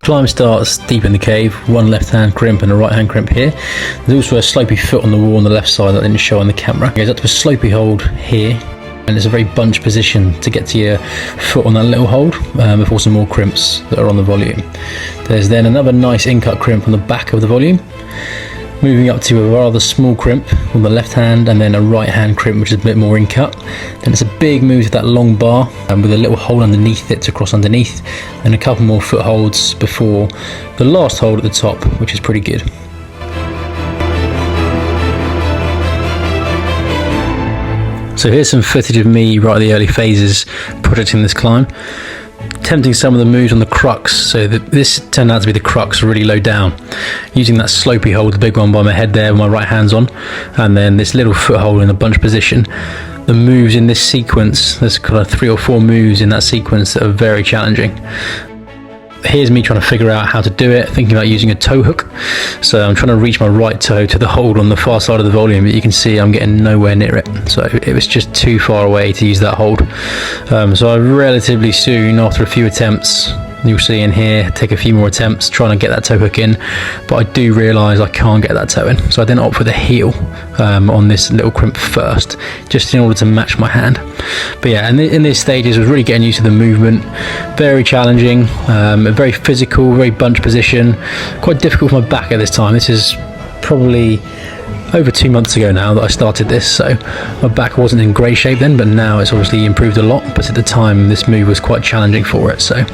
Climb starts deep in the cave, one left hand crimp and a right hand crimp here. There's also a slopey foot on the wall on the left side that I didn't show on the camera. It goes up to a slopey hold here, and it's a very bunch position to get to your foot on that little hold before some more crimps that are on the volume. There's then another nice in-cut crimp on the back of the volume, moving up to a rather small crimp on the left hand, and then a right hand crimp which is a bit more in cut. Then it's a big move to that long bar with a little hole underneath it to cross underneath, and a couple more footholds before the last hold at the top, which is pretty good. So here's some footage of me right at the early phases projecting this climb, attempting some of the moves on the crux. So this turned out to be the crux really low down, using that slopey hold, the big one by my head there with my right hand's on, and then this little foothold in a bunch position. The moves in this sequence, there's kind of 3 or 4 moves in that sequence that are very challenging. Here's me trying to figure out how to do it, thinking about using a toe hook. So I'm trying to reach my right toe to the hold on the far side of the volume, but you can see I'm getting nowhere near it. So it was just too far away to use that hold. So I relatively soon, after a few attempts, you'll see in here, take a few more attempts trying to get that toe hook in, but I do realise I can't get that toe in. So I then opt for the heel on this little crimp first, just in order to match my hand. But yeah, and in these stages I was really getting used to the movement. Very challenging, very physical, very bunch position, quite difficult for my back at this time. This is probably over 2 months ago now that I started this, so my back wasn't in great shape then, but now it's obviously improved a lot. But at the time this move was quite challenging for it. So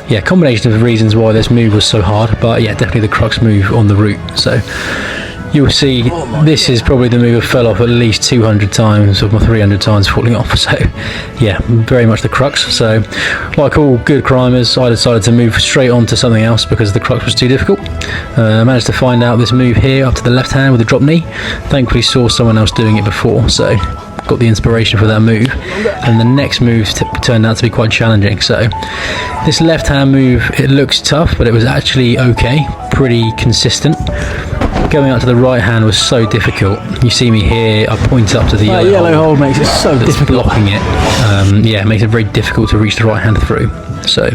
yeah, combination of reasons why this move was so hard, but yeah, definitely the crux move on the route. So you'll see this is probably the move I fell off at least 200 times of my 300 times falling off. So yeah, very much the crux. So like all good climbers, I decided to move straight on to something else because the crux was too difficult. I managed to find out this move here up to the left hand with a drop knee. Thankfully saw someone else doing it before, so got the inspiration for that move. And the next move turned out to be quite challenging. So this left hand move, it looks tough, but it was actually okay, pretty consistent. Going out to the right hand was so difficult. You see me here, I point up to the yellow hold makes it so difficult. Blocking it, yeah, it makes it very difficult to reach the right hand through. So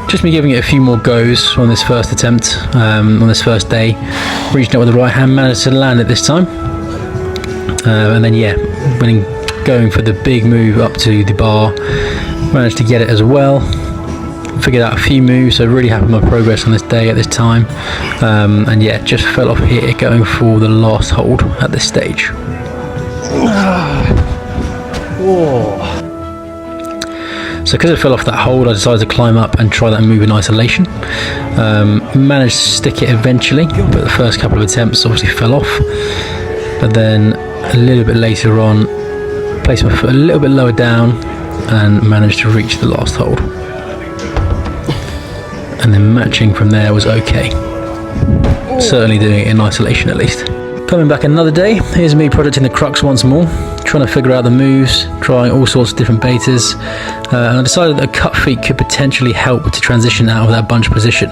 just me giving it a few more goes on this first attempt, on this first day, reaching up with the right hand, managed to land it this time. And then yeah, when going for the big move up to the bar, managed to get it as well. Figured out a few moves, so really happy with my progress on this day at this time. And yeah, just fell off here going for the last hold at this stage. So because I fell off that hold, I decided to climb up and try that move in isolation. Managed to stick it eventually, but the first couple of attempts obviously fell off. But then a little bit later on, placed my foot a little bit lower down and managed to reach the last hold. And then matching from there was okay. Certainly doing it in isolation at least. Coming back another day, here's me projecting the crux once more, trying to figure out the moves, trying all sorts of different betas, and I decided that a cut feet could potentially help to transition out of that bunch position.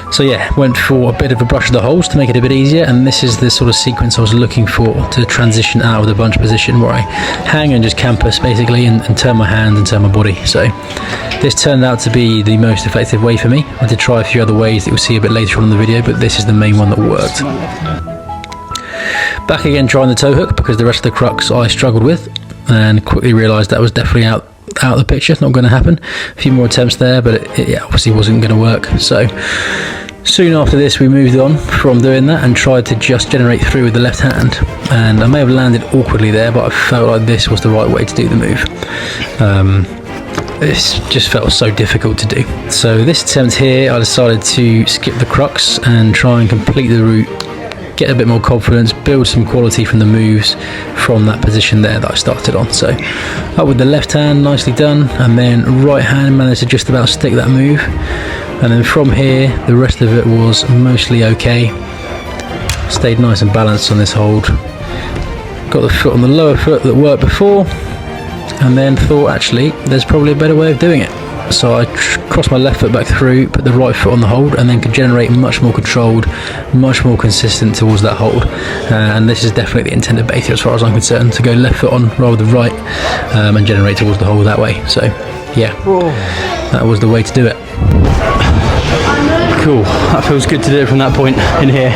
So yeah, went for a bit of a brush of the holes to make it a bit easier, and this is the sort of sequence I was looking for to transition out of the bunch position, where I hang and just campus basically and turn my hands and turn my body. So this turned out to be the most effective way for me. I did try a few other ways that you'll see a bit later on in the video, but this is the main one that worked. Back again trying the toe hook because the rest of the crux I struggled with, and quickly realised that was definitely out of the picture, not going to happen. A few more attempts there, but it obviously wasn't going to work. So soon after this we moved on from doing that and tried to just generate through with the left hand, and I may have landed awkwardly there, but I felt like this was the right way to do the move. It just felt so difficult to do. So this attempt here I decided to skip the crux and try and complete the route, get a bit more confidence, build some quality from the moves from that position there that I started on. So up with the left hand, nicely done, and then right hand managed to just about stick that move, and then from here the rest of it was mostly okay. Stayed nice and balanced on this hold, got the foot on the lower foot that worked before, and then thought actually there's probably a better way of doing it. So I crossed my left foot back through, put the right foot on the hold, and then could generate much more controlled, much more consistent towards that hold. And this is definitely the intended beta as far as I'm concerned, to go left foot on rather than right, and generate towards the hold that way. So yeah, that was the way to do it. Cool, that feels good to do it from that point in here.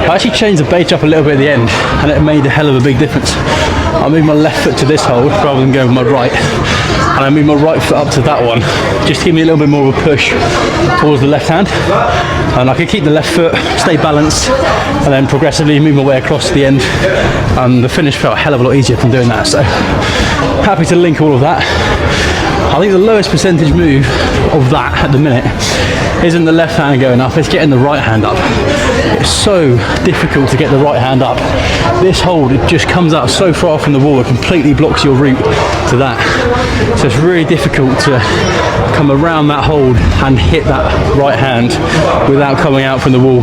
I actually changed the bait up a little bit at the end, and it made a hell of a big difference. I moved my left foot to this hold rather than going with my right, and I moved my right foot up to that one, just to give me a little bit more of a push towards the left hand, and I could keep the left foot, stay balanced, and then progressively move my way across to the end, and the finish felt a hell of a lot easier from doing that. So happy to link all of that. I think the lowest percentage move of that at the minute isn't the left hand going up, it's getting the right hand up. It's so difficult to get the right hand up. This hold, it just comes out so far from the wall, it completely blocks your route to that. So it's really difficult to come around that hold and hit that right hand without coming out from the wall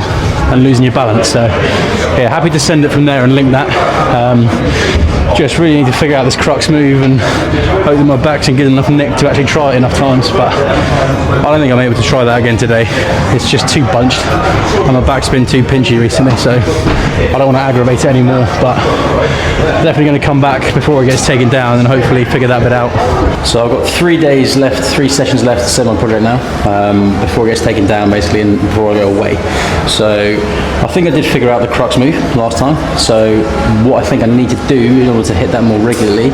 and losing your balance. So yeah, happy to send it from there and link that. Just really need to figure out this crux move and hope that my back's in good enough nick to actually try it enough times, but I don't think I'm able to try that again today. It's just too bunched and my back's been too pinchy recently, so I don't want to aggravate it anymore, but definitely going to come back before it gets taken down and hopefully figure that bit out. So I've got 3 days left, 3 sessions left to set my project now, before it gets taken down basically and before I go away. So I think I did figure out the crux move last time, so what I think I need to do in order to hit that more regularly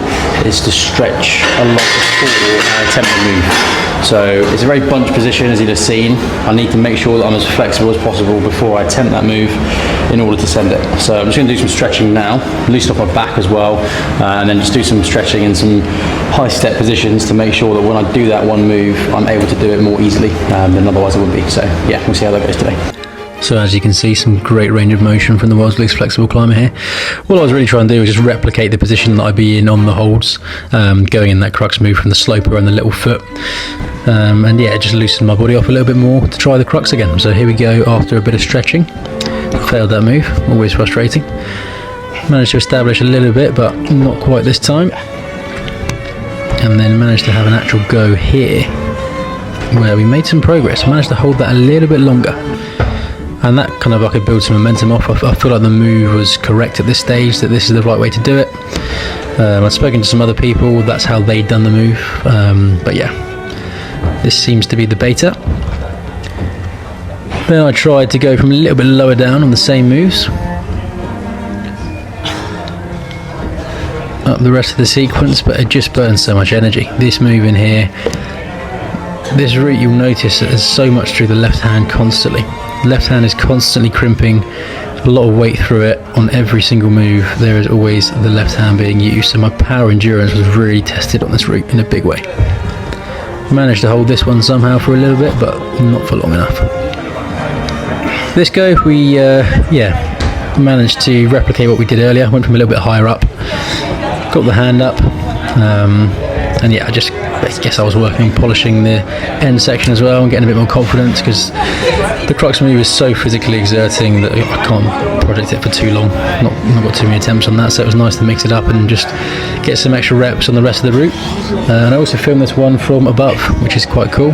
is to stretch a lot before I attempt the move. So it's a very bunched position, as you've just seen. I need to make sure that I'm as flexible as possible before I attempt that move in order to send it. So I'm just going to do some stretching now, loosen up my back as well, and then just do some stretching in some high step positions to make sure that when I do that one move, I'm able to do it more easily than otherwise I would be. So yeah, we'll see how that goes today. So as you can see, some great range of motion from the world's least flexible climber here. What I was really trying to do was just replicate the position that I'd be in on the holds, going in that crux move from the sloper and the little foot. And yeah, just loosen my body off a little bit more to try the crux again. So here we go after a bit of stretching. Failed that move, always frustrating. Managed to establish a little bit, but not quite this time. And then managed to have an actual go here, where we made some progress. Managed to hold that a little bit longer. And that kind of, I could build some momentum off. I feel like the move was correct at this stage, that this is the right way to do it. I've spoken to some other people, that's how they'd done the move. But yeah, this seems to be the beta. Then I tried to go from a little bit lower down on the same moves. Up the rest of the sequence, but it just burns so much energy. This move in here, this route, you'll notice that there's so much through the left hand constantly. Left hand is constantly crimping, a lot of weight through it on every single move. There is always the left hand being used, so my power endurance was really tested on this route in a big way. Managed to hold this one somehow for a little bit, but not for long enough. This go, we managed to replicate what we did earlier. Went from a little bit higher up, got the hand up, and yeah, I guess I was working on polishing the end section as well and getting a bit more confidence, because the crux move is so physically exerting that I can't project it for too long. Not got too many attempts on that, so it was nice to mix it up and just get some extra reps on the rest of the route. And I also filmed this one from above, which is quite cool.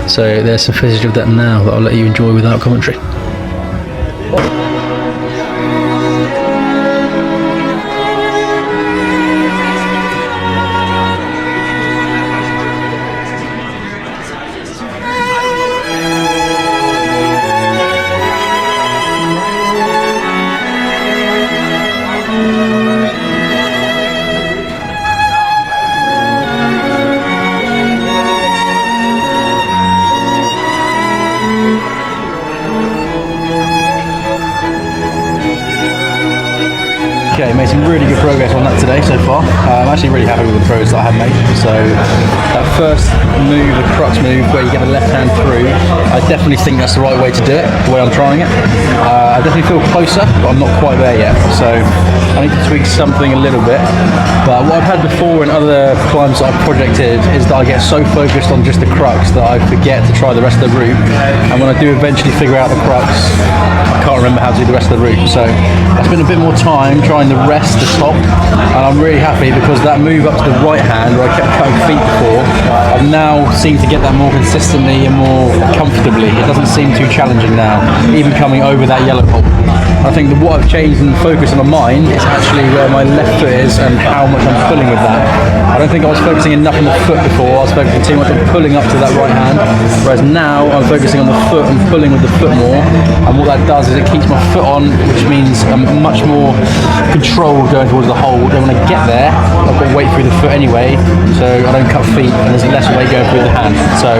So there's some footage of that now that I'll let you enjoy without commentary. progress on that today so far. I'm actually really happy with the progress that I have made. So that first move, the crux move, where you get the left hand through, I definitely think that's the right way to do it, the way I'm trying it. I definitely feel closer, but I'm not quite there yet. So I need to tweak something a little bit. But what I've had before in other climbs that I've projected is that I get so focused on just the crux that I forget to try the rest of the route. And when I do eventually figure out the crux, I can't remember how to do the rest of the route. So I spent a bit more time trying the rest to stop, and I'm really happy because that move up to the right hand where I kept cutting feet before, I've now seemed to get that more consistently and more comfortably. It doesn't seem too challenging now, even coming over that yellow pole. I think that what I've changed in focus on my mind is actually where my left foot is and how much I'm pulling with that. I don't think I was focusing enough on the foot before. I was focusing too much on pulling up to that right hand, whereas now I'm focusing on the foot and pulling with the foot more. And what that does is it keeps my foot on, which means I'm much more controlled going towards the hold. And when I get there, I've got weight through the foot anyway, so I don't cut feet and there's less weight going through the hand. So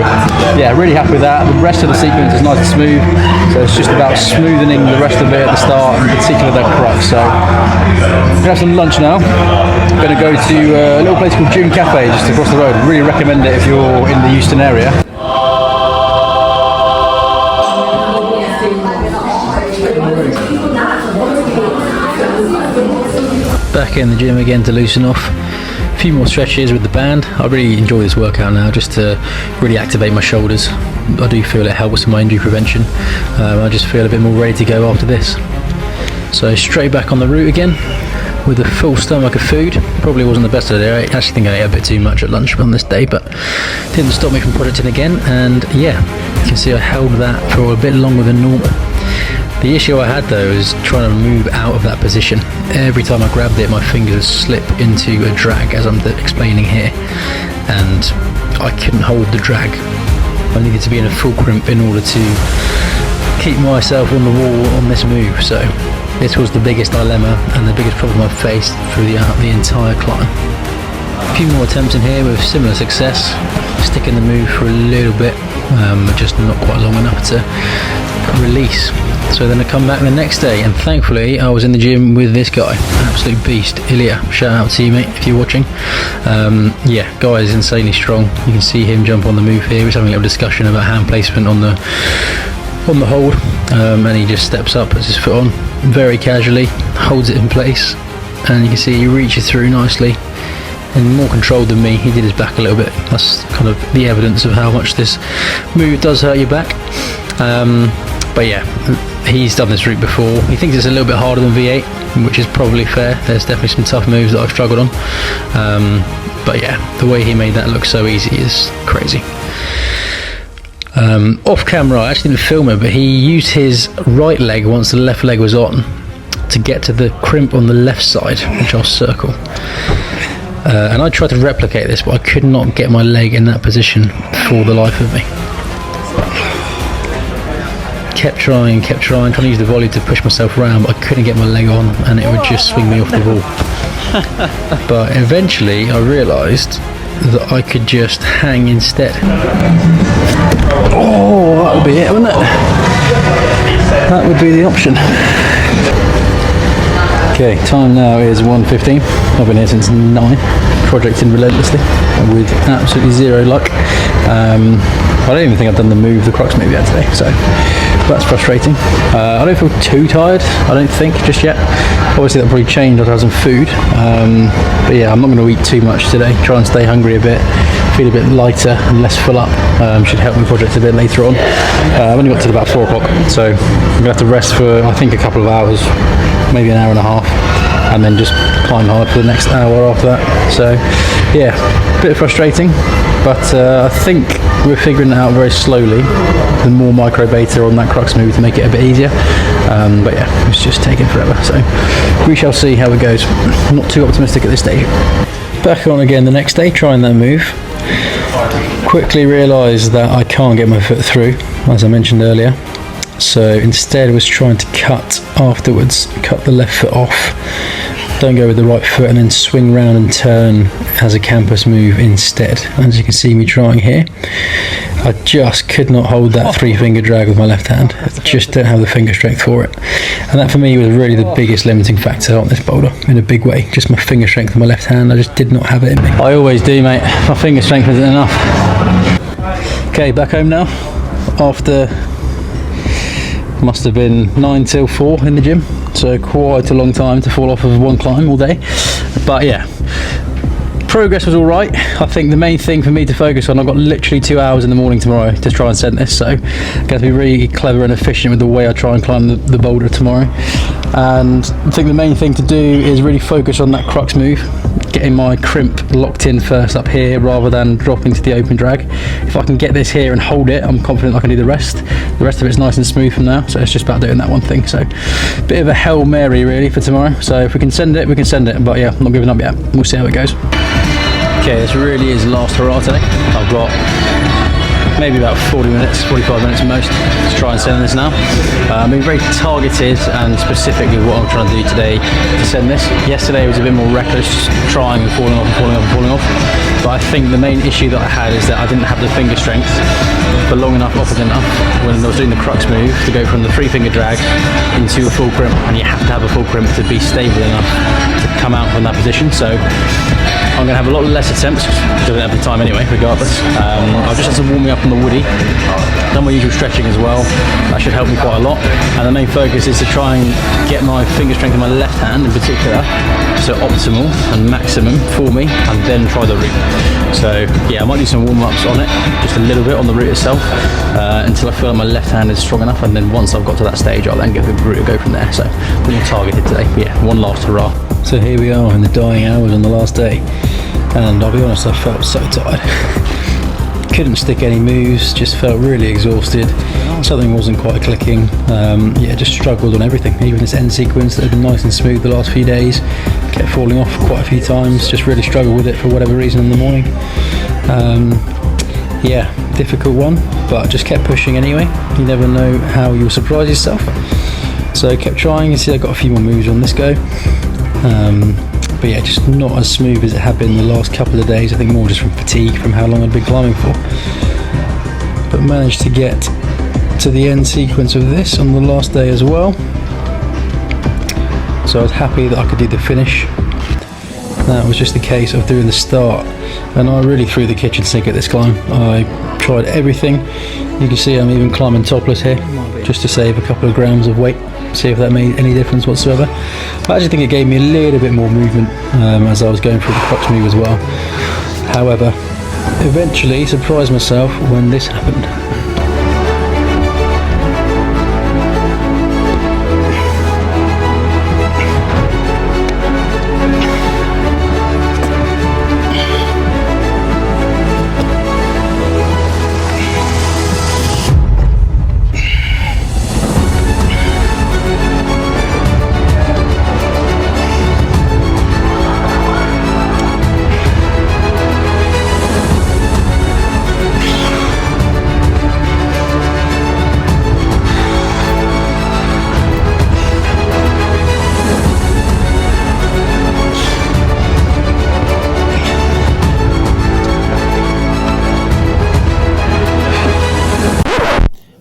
yeah, really happy with that. The rest of the sequence is nice and smooth, so it's just about smoothing the rest of it at the start, in particular that crux. So I'm gonna have some lunch now. I'm gonna go to a little place called June Cafe just across the road. Really recommend it if you're in the Euston area. Back in the gym again to loosen off. A few more stretches with the band. I really enjoy this workout now, just to really activate my shoulders. I do feel it helps with my injury prevention. I just feel a bit more ready to go after this. So straight back on the route again with a full stomach of food. Probably wasn't the best of the day. I actually think I ate a bit too much at lunch on this day, but didn't stop me from projecting again. And yeah, you can see I held that for a bit longer than normal. The issue I had though is trying to move out of that position. Every time I grabbed it, my fingers slip into a drag, as I'm explaining here, and I couldn't hold the drag. I needed to be in a full crimp in order to keep myself on the wall on this move. So this was the biggest dilemma and the biggest problem I've faced through the entire climb. A few more attempts in here with similar success, sticking the move for a little bit, just not quite long enough to release. So then I come back the next day, and thankfully I was in the gym with this guy, absolute beast, Ilya. Shout out to you, mate, if you're watching. Yeah, guy is insanely strong. You can see him jump on the move here. We're having a little discussion about hand placement on the hold, and he just steps up, puts his foot on very casually, holds it in place, and you can see he reaches through nicely and more controlled than me. He did his back a little bit. That's kind of the evidence of how much this move does hurt your back. But yeah, he's done this route before. He thinks it's a little bit harder than V8, which is probably fair. There's definitely some tough moves that I've struggled on. But yeah, the way he made that look so easy is crazy. Off camera, I actually didn't film it, but he used his right leg once the left leg was on to get to the crimp on the left side, which I'll circle. And I tried to replicate this, but I could not get my leg in that position for the life of me. Kept trying to use the volley to push myself around, but I couldn't get my leg on, and it would just swing me off the wall. But eventually I realised that I could just hang instead. Oh, that would be it, wouldn't it? That would be the option. Okay, time now is 1:15. I've been here since 9, projecting relentlessly with absolutely zero luck. I don't even think I've done the crux move yet today, so that's frustrating. I don't feel too tired, I don't think, just yet. Obviously that'll probably change after I have some food, but yeah, I'm not going to eat too much today. Try and stay hungry a bit, feel a bit lighter and less full up. Should help me project a bit later on. I've only got to about 4 o'clock, so I'm going to have to rest for I think a couple of hours, maybe an hour and a half, and then just climb hard for the next hour after that. So yeah, a bit frustrating, but I think we're figuring it out very slowly. The more micro beta on that crux move to make it a bit easier, but yeah, it's just taking forever, so we shall see how it goes. Not too optimistic at this stage. Back on again the next day, trying that move. Quickly realised that I can't get my foot through, as I mentioned earlier, so instead was trying to cut afterwards, cut the left foot off don't go with the right foot and then swing round and turn as a campus move instead. As you can see me trying here, I just could not hold that 3-finger drag with my left hand. I just don't have the finger strength for it, and that for me was really the biggest limiting factor on this boulder in a big way. Just my finger strength with my left hand, I just did not have it in me. I always do, mate. My finger strength isn't enough. Okay, back home now after must have been 9 till 4 in the gym, so quite a long time to fall off of one climb all day. But yeah, progress was all right. I think the main thing for me to focus on, I've got literally 2 hours in the morning tomorrow to try and send this, so I'm going to be really clever and efficient with the way I try and climb the boulder tomorrow. And I think the main thing to do is really focus on that crux move, getting my crimp locked in first up here rather than dropping to the open drag. If I can get this here and hold it, I'm confident I can do the rest. The rest of it's nice and smooth from now, so it's just about doing that one thing. So bit of a Hail Mary really for tomorrow. So if we can send it, we can send it. But yeah, I'm not giving up yet. We'll see how it goes. Okay, this really is last hurrah today. I've got maybe about 40 minutes, 45 minutes at most to try and send this now. I'm being very targeted and specific with what I'm trying to do today to send this. Yesterday was a bit more reckless, trying and falling off and falling off and falling off. But I think the main issue that I had is that I didn't have the finger strength for long enough, often enough, when I was doing the crux move to go from the 3-finger drag into a full crimp. And you have to have a full crimp to be stable enough to come out from that position. So I'm going to have a lot less attempts, because I don't have the time anyway, regardless. I've just had some warming up on the woody, done my usual stretching as well. That should help me quite a lot. And the main focus is to try and get my finger strength in my left hand in particular, so optimal and maximum for me, and then try the route. So yeah, I might do some warm-ups on it, just a little bit on the route itself, until I feel like my left hand is strong enough, and then once I've got to that stage, I'll then give the route a go from there. So a bit more targeted today. But yeah, one last hurrah. So here we are in the dying hours on the last day, and I'll be honest, I felt so tired. Couldn't stick any moves, just felt really exhausted. Something wasn't quite clicking. Yeah, just struggled on everything. Even this end sequence that had been nice and smooth the last few days kept falling off quite a few times. Just really struggled with it for whatever reason in the morning. Yeah, difficult one, but just kept pushing anyway. You never know how you'll surprise yourself. So kept trying. You see I got a few more moves on this go. But yeah, just not as smooth as it had been the last couple of days. I think more just from fatigue from how long I'd been climbing for. But managed to get to the end sequence of this on the last day as well. So I was happy that I could do the finish. That was just a case of doing the start, and I really threw the kitchen sink at this climb. I tried everything. You can see I'm even climbing topless here, just to save a couple of grams of weight. See if that made any difference whatsoever. I actually think it gave me a little bit more movement as I was going through the crux move as well. However, eventually surprised myself when this happened.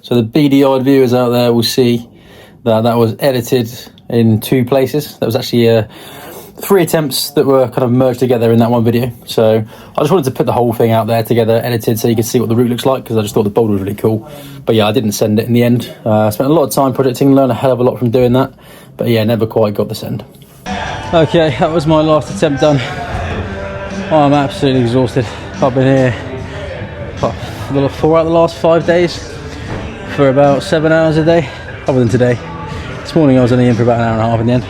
So the beady-eyed viewers out there will see that that was edited in 2 places. That was actually 3 attempts that were kind of merged together in that one video. So I just wanted to put the whole thing out there together, edited, so you can see what the route looks like, because I just thought the boulder was really cool. But yeah, I didn't send it in the end. I spent a lot of time projecting, learned a hell of a lot from doing that. But yeah, never quite got the send. Okay, that was my last attempt done. I'm absolutely exhausted. I've been here for 4 out of the last 5 days. For about 7 hours a day, other than today. This morning I was only in for about an hour and a half in the end,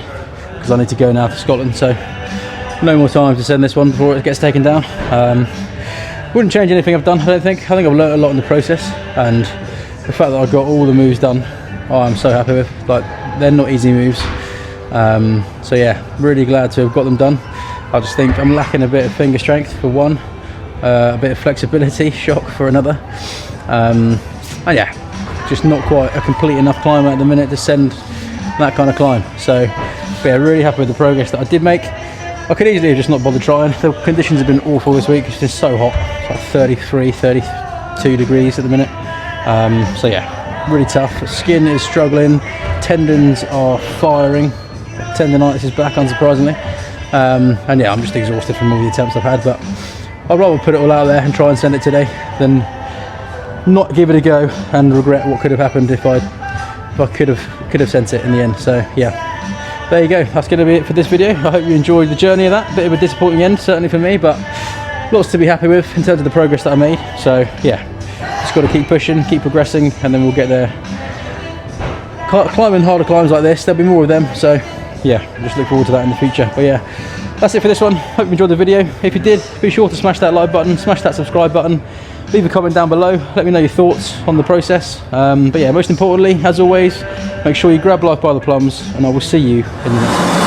because I need to go now to Scotland, so no more time to send this one before it gets taken down. Wouldn't change anything I've done, I don't think. I think I've learned a lot in the process, and the fact that I got all the moves done, I'm so happy with. Like, they're not easy moves. So yeah, really glad to have got them done. I just think I'm lacking a bit of finger strength for one, a bit of flexibility, shock for another. And yeah, just not quite a complete enough climb at the minute to send that kind of climb. So yeah, really happy with the progress that I did make. I could easily have just not bothered trying. The conditions have been awful this week. It's just so hot. It's like 33, 32 degrees at the minute. So yeah, really tough. Skin is struggling. Tendons are firing. Tendonitis is back, unsurprisingly. And yeah, I'm just exhausted from all the attempts I've had. But I'd rather put it all out there and try and send it today than not give it a go and regret what could have happened if I could have sent it in the end. So yeah. There you go, that's going to be it for this video. I hope you enjoyed the journey of that. Bit of a disappointing end, certainly for me, but lots to be happy with in terms of the progress that I made. So yeah, just got to keep pushing, keep progressing, and then we'll get there. Climbing harder climbs like this, there'll be more of them. So yeah, just look forward to that in the future. But yeah, that's it for this one. Hope you enjoyed the video. If you did, be sure to smash that like button, smash that subscribe button. Leave a comment down below, let me know your thoughts on the process. But yeah, most importantly, as always, make sure you grab life by the plums, and I will see you in the next one.